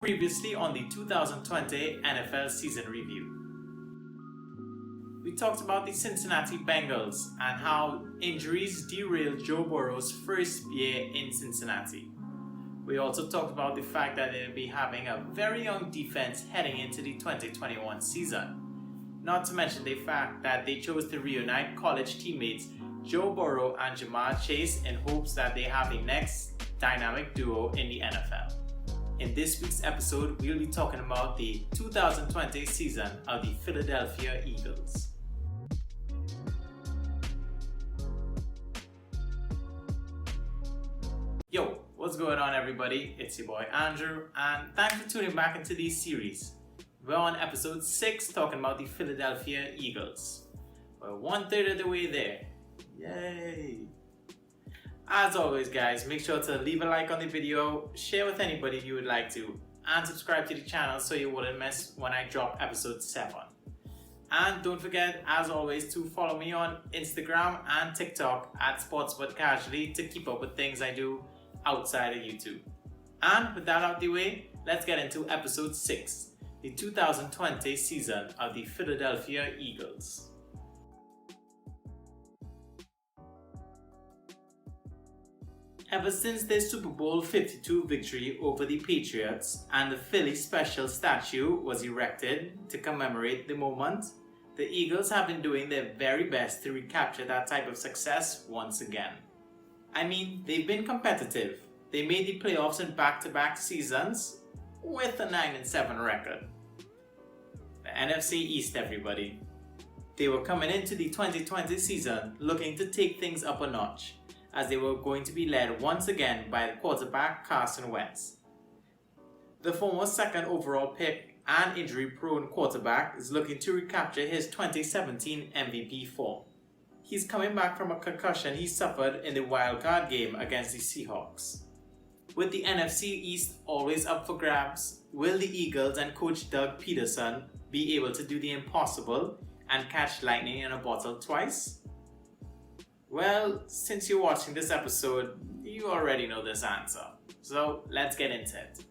Previously on the 2020 NFL season review, we talked about the Cincinnati Bengals and how injuries derailed Joe Burrow's first year in Cincinnati. We also talked about the fact that they'll be having a very young defense heading into the 2021 season. Not to mention the fact that they chose to reunite college teammates Joe Burrow and Jamar Chase in hopes that they have the next dynamic duo in the NFL. In this week's episode, we'll be talking about the 2020 season of the Philadelphia Eagles. Yo, what's going on everybody? It's your boy Andrew, and thanks for tuning back into this series. We're on episode 6 talking about the Philadelphia Eagles. We're 1/3 of the way there. Yay! As always guys, make sure to leave a like on the video, share with anybody you would like to, and subscribe to the channel so you wouldn't miss when I drop episode 7. And don't forget, as always, to follow me on Instagram and TikTok at SportsButCasually to keep up with things I do outside of YouTube. And with that out the way, let's get into episode 6, the 2020 season of the Philadelphia Eagles. Ever since their Super Bowl 52 victory over the Patriots and the Philly Special statue was erected to commemorate the moment, the Eagles have been doing their very best to recapture that type of success once again. I mean, they've been competitive. They made the playoffs in back-to-back seasons with a 9-7 record. The NFC East, everybody. They were coming into the 2020 season looking to take things up a notch, as they were going to be led once again by the quarterback Carson Wentz. The former second overall pick and injury-prone quarterback is looking to recapture his 2017 MVP form. He's coming back from a concussion he suffered in the wildcard game against the Seahawks. With the NFC East always up for grabs, will the Eagles and coach Doug Pederson be able to do the impossible and catch lightning in a bottle twice? Well, since you're watching this episode, you already know this answer. So let's get into it.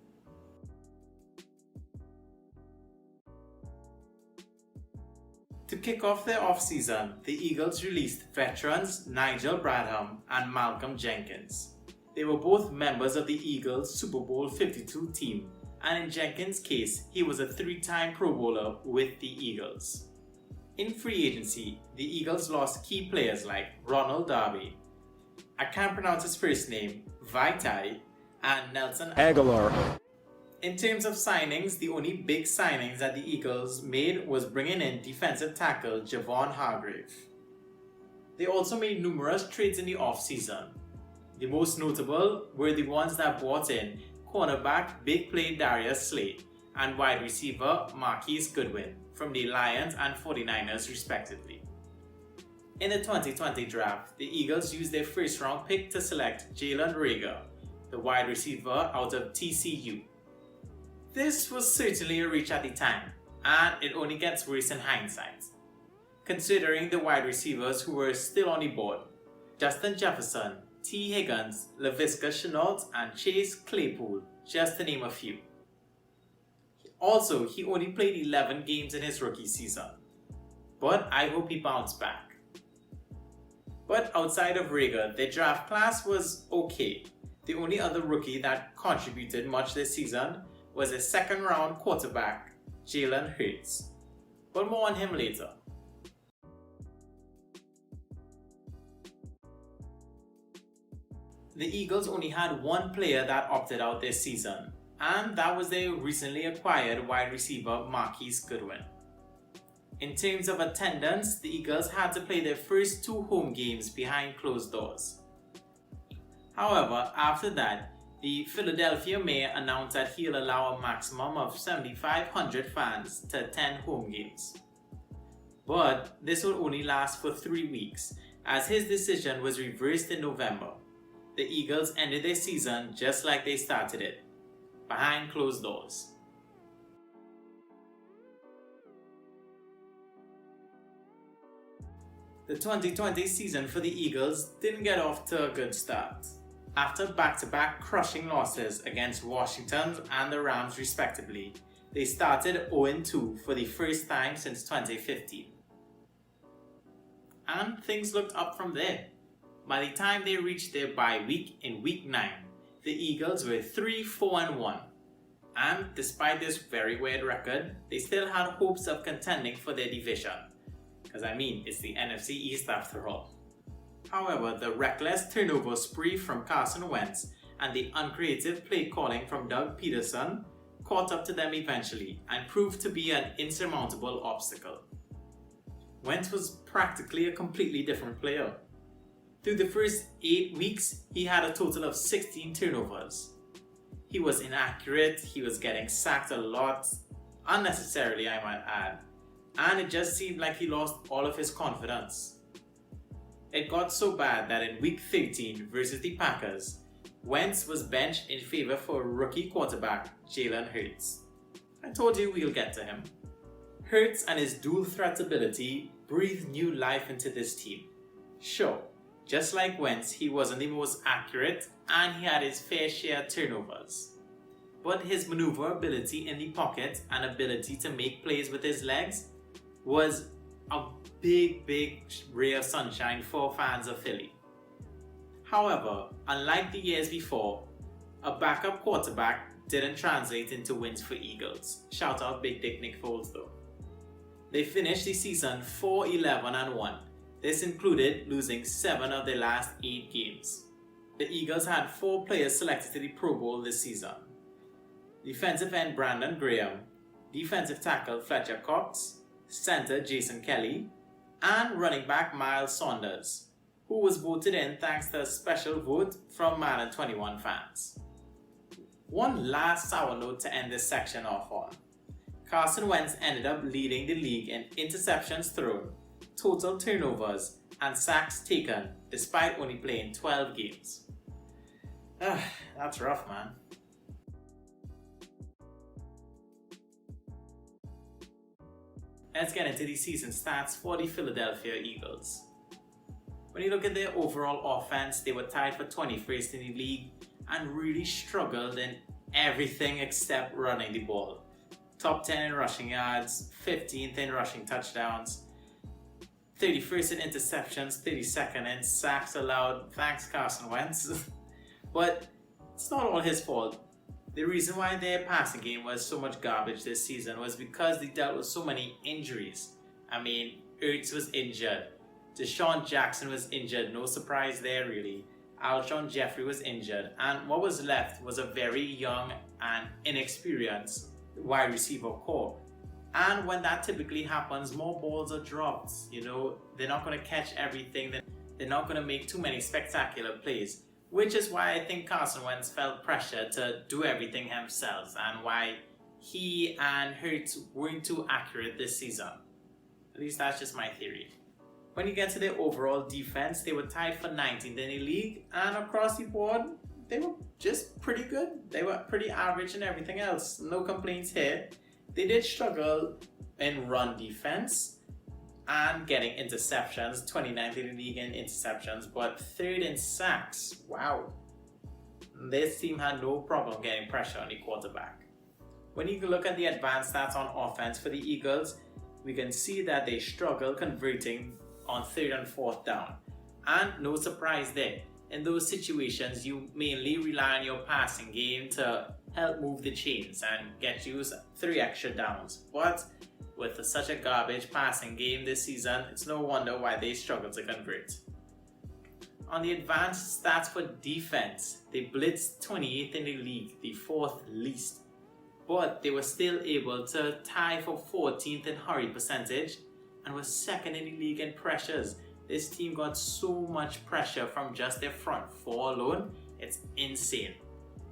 To kick off their offseason, the Eagles released veterans Nigel Bradham and Malcolm Jenkins. They were both members of the Eagles Super Bowl 52 team, and in Jenkins' case, he was a 3-time Pro Bowler with the Eagles. In free agency, the Eagles lost key players like Ronald Darby, I can't pronounce his first name, Vaitai, and Nelson Aguilar. In terms of signings, the only big signings that the Eagles made was bringing in defensive tackle Javon Hargrave. They also made numerous trades in the offseason. The most notable were the ones that brought in cornerback big play Darius Slay and wide receiver Marquise Goodwin from the Lions and 49ers respectively. In the 2020 draft, the Eagles used their first round pick to select Jalen Reagor, the wide receiver out of TCU. This was certainly a reach at the time, and it only gets worse in hindsight, considering the wide receivers who were still on the board: Justin Jefferson, T. Higgins, Laviska Shenault, and Chase Claypool, just to name a few. Also, he only played 11 games in his rookie season, but I hope he bounced back. But outside of Reagor, their draft class was okay. The only other rookie that contributed much this season was a second-round quarterback, Jalen Hurts. But more on him later. The Eagles only had one player that opted out this season, and that was their recently acquired wide receiver Marquise Goodwin. In terms of attendance, the Eagles had to play their first 2 home games behind closed doors. However, after that, the Philadelphia mayor announced that he'll allow a maximum of 7,500 fans to attend home games. But this will only last for 3 weeks, as his decision was reversed in November. The Eagles ended their season just like they started it, behind closed doors. The 2020 season for the Eagles didn't get off to a good start. After back-to-back crushing losses against Washington and the Rams respectively, they started 0-2 for the first time since 2015. And things looked up from there. By the time they reached their bye week in Week 9, the Eagles were 3-4-1. And despite this very weird record, they still had hopes of contending for their division. Because it's the NFC East after all. However, the reckless turnover spree from Carson Wentz and the uncreative play calling from Doug Pederson caught up to them eventually and proved to be an insurmountable obstacle. Wentz was practically a completely different player. Through the first 8 weeks, he had a total of 16 turnovers. He was inaccurate, he was getting sacked a lot, unnecessarily I might add, and it just seemed like he lost all of his confidence. It got so bad that in Week 13 versus the Packers, Wentz was benched in favor for rookie quarterback Jalen Hurts. I told you we'll get to him. Hurts and his dual threat ability breathed new life into this team. Sure, just like Wentz, he wasn't the most accurate and he had his fair share of turnovers. But his maneuverability in the pocket and ability to make plays with his legs was a big ray of sunshine for fans of Philly. However, unlike the years before, a backup quarterback didn't translate into wins for Eagles. Shout out Big Dick Nick Foles though. They finished the season 4-11-1. This included losing 7 of their last 8 games. The Eagles had 4 players selected to the Pro Bowl this season. Defensive end Brandon Graham, defensive tackle Fletcher Cox, center Jason Kelly, and running back Miles Saunders, who was voted in thanks to a special vote from Madden 21 fans. One last sour note to end this section off on. Carson Wentz ended up leading the league in interceptions thrown, total turnovers, and sacks taken despite only playing 12 games. That's rough, man. Let's get into the season stats for the Philadelphia Eagles. When you look at their overall offense, they were tied for 21st in the league and really struggled in everything except running the ball. Top 10 in rushing yards, 15th in rushing touchdowns, 31st in interceptions, 32nd in sacks allowed, thanks Carson Wentz. But it's not all his fault. The reason why their passing game was so much garbage this season was because they dealt with so many injuries. Ertz was injured. Deshaun Jackson was injured. No surprise there really. Alshon Jeffrey was injured. And what was left was a very young and inexperienced wide receiver core. And when that typically happens, more balls are dropped. They're not going to catch everything. They're not going to make too many spectacular plays. Which is why I think Carson Wentz felt pressure to do everything himself and why he and Hurts weren't too accurate this season. At least that's just my theory. When you get to their overall defense, they were tied for 19th in the league, and across the board, they were just pretty good. They were pretty average in everything else. No complaints here. They did struggle in run defense and getting interceptions, 29th in the league in interceptions, but 3rd in sacks. Wow. This team had no problem getting pressure on the quarterback. When you look at the advanced stats on offense for the Eagles, we can see that they struggle converting on 3rd and 4th down. And no surprise there. In those situations, you mainly rely on your passing game to help move the chains and get you 3 extra downs. But with such a garbage passing game this season, it's no wonder why they struggle to convert. On the advanced stats for defense, they blitzed 28th in the league, the 4th least. But they were still able to tie for 14th in hurry percentage and was 2nd in the league in pressures. This team got so much pressure from just their front 4 alone, it's insane.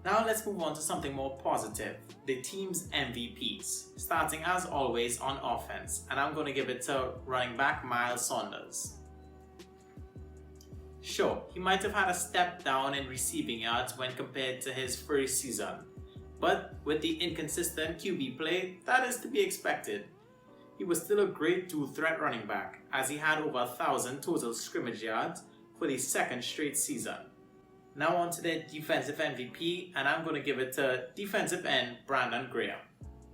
Now let's move on to something more positive, the team's MVPs, starting as always on offense, and I'm going to give it to running back Miles Saunders. Sure, he might have had a step down in receiving yards when compared to his first season, but with the inconsistent QB play, that is to be expected. He was still a great dual threat running back, as he had over 1,000 total scrimmage yards for the 2nd straight season. Now on to their defensive MVP, and I'm going to give it to defensive end Brandon Graham.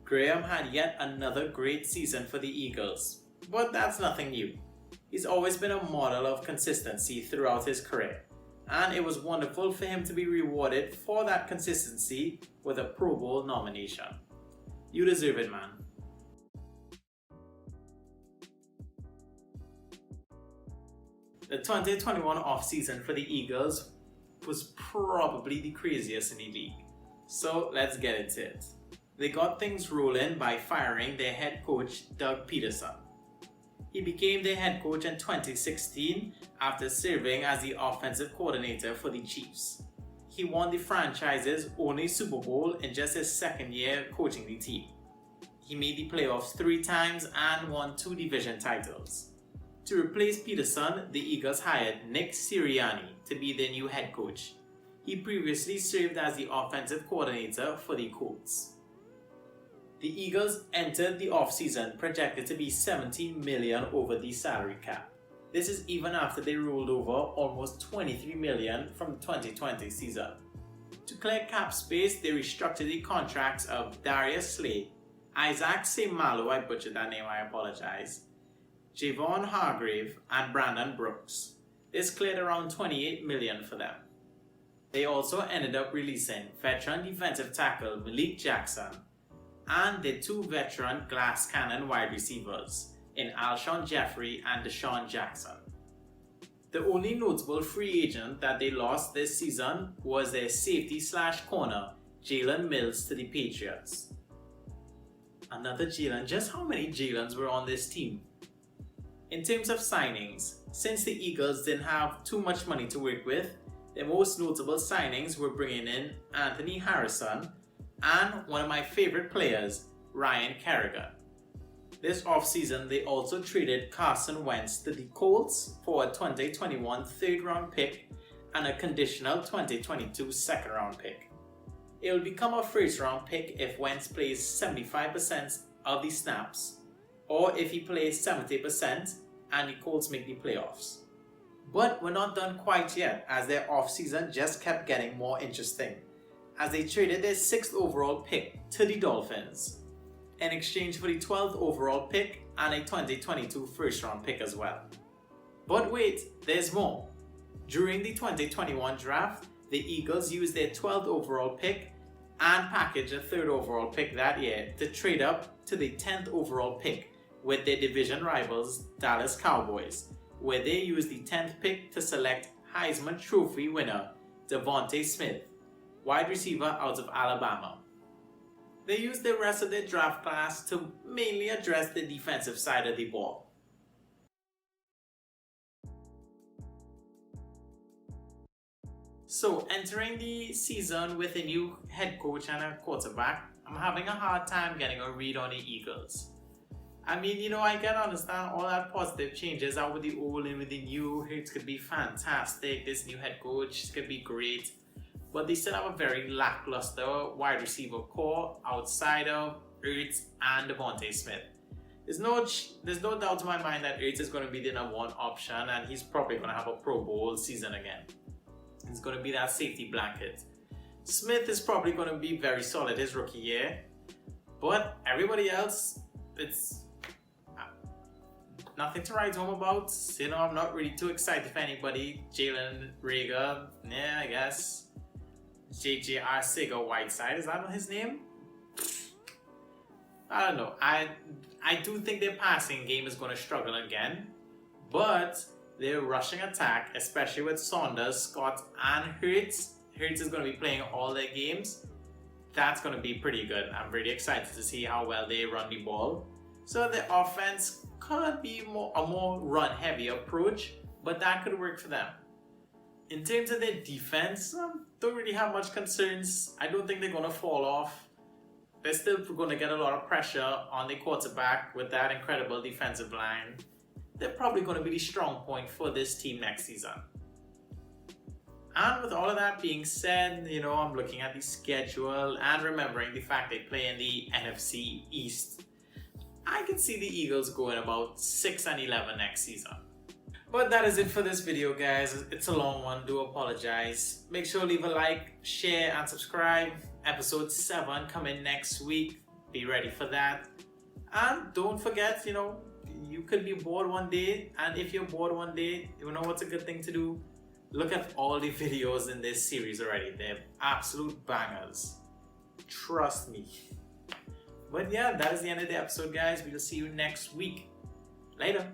Graham had yet another great season for the Eagles, but that's nothing new. He's always been a model of consistency throughout his career, and it was wonderful for him to be rewarded for that consistency with a Pro Bowl nomination. You deserve it, man. The 2021 offseason for the Eagles was probably the craziest in the league. So let's get into it. They got things rolling by firing their head coach Doug Pederson. He became their head coach in 2016 after serving as the offensive coordinator for the Chiefs. He won the franchise's only Super Bowl in just his second year coaching the team. He made the playoffs 3 times and won 2 division titles. To replace Pederson, the Eagles hired Nick Siriani to be their new head coach. He previously served as the offensive coordinator for the Colts. The Eagles entered the offseason projected to be $17 million over the salary cap. This is even after they rolled over almost $23 million from the 2020 season. To clear cap space, they restructured the contracts of Darius Slay, Isaac Seumalo, I butchered that name, I apologize, Javon Hargrave, and Brandon Brooks. This cleared around $28 million for them. They also ended up releasing veteran defensive tackle Malik Jackson and the 2 veteran glass cannon wide receivers in Alshon Jeffrey and Deshaun Jackson. The only notable free agent that they lost this season was their safety/corner Jalen Mills to the Patriots. Another Jalen. Just how many Jalens were on this team? In terms of signings, since the Eagles didn't have too much money to work with, their most notable signings were bringing in Anthony Harrison and one of my favorite players, Ryan Kerrigan. This offseason, they also traded Carson Wentz to the Colts for a 2021 third-round pick and a conditional 2022 second-round pick. It will become a first-round pick if Wentz plays 75% of the snaps, or if he plays 70% and the Colts make the playoffs. But we're not done quite yet, as their offseason just kept getting more interesting, as they traded their 6th overall pick to the Dolphins in exchange for the 12th overall pick and a 2022 first-round pick as well. But wait, there's more. During the 2021 draft, the Eagles used their 12th overall pick and packaged a 3rd overall pick that year to trade up to the 10th overall pick with their division rivals Dallas Cowboys, where they used the 10th pick to select Heisman Trophy winner Devonta Smith, wide receiver out of Alabama. They used the rest of their draft class to mainly address the defensive side of the ball. So, entering the season with a new head coach and a quarterback, I'm having a hard time getting a read on the Eagles. I mean, I can understand all that positive changes out with the old and with the new. It could be fantastic. This new head coach could be great. But they still have a very lackluster wide receiver core outside of Hurts and Devonta Smith. There's no doubt in my mind that Hurts is going to be the number 1 option, and he's probably going to have a Pro Bowl season again. He's going to be that safety blanket. Smith is probably going to be very solid his rookie year. But everybody else, it's nothing to write home about. I'm not really too excited for anybody. Jalen Reagor, yeah, I guess. J.J. Arcega-Whiteside, is that his name? I don't know. I do think their passing game is going to struggle again. But their rushing attack, especially with Saunders, Scott, and Hurts is going to be playing all their games. That's going to be pretty good. I'm really excited to see how well they run the ball. So the offense could be a more run-heavy approach, but that could work for them. In terms of their defense, don't really have much concerns. I don't think they're going to fall off. They're still going to get a lot of pressure on the quarterback with that incredible defensive line. They're probably going to be the strong point for this team next season. And with all of that being said, I'm looking at the schedule and remembering the fact they play in the NFC East. I can see the Eagles going about 6-11 next season. But that is it for this video, guys. It's a long one, do apologize. Make sure to leave a like, share, and subscribe. Episode 7 coming next week. Be ready for that. And don't forget, you could be bored one day, and if you're bored one day, you know what's a good thing to do? Look at all the videos in this series already. They're absolute bangers. Trust me. But yeah, that is the end of the episode, guys. We'll see you next week. Later.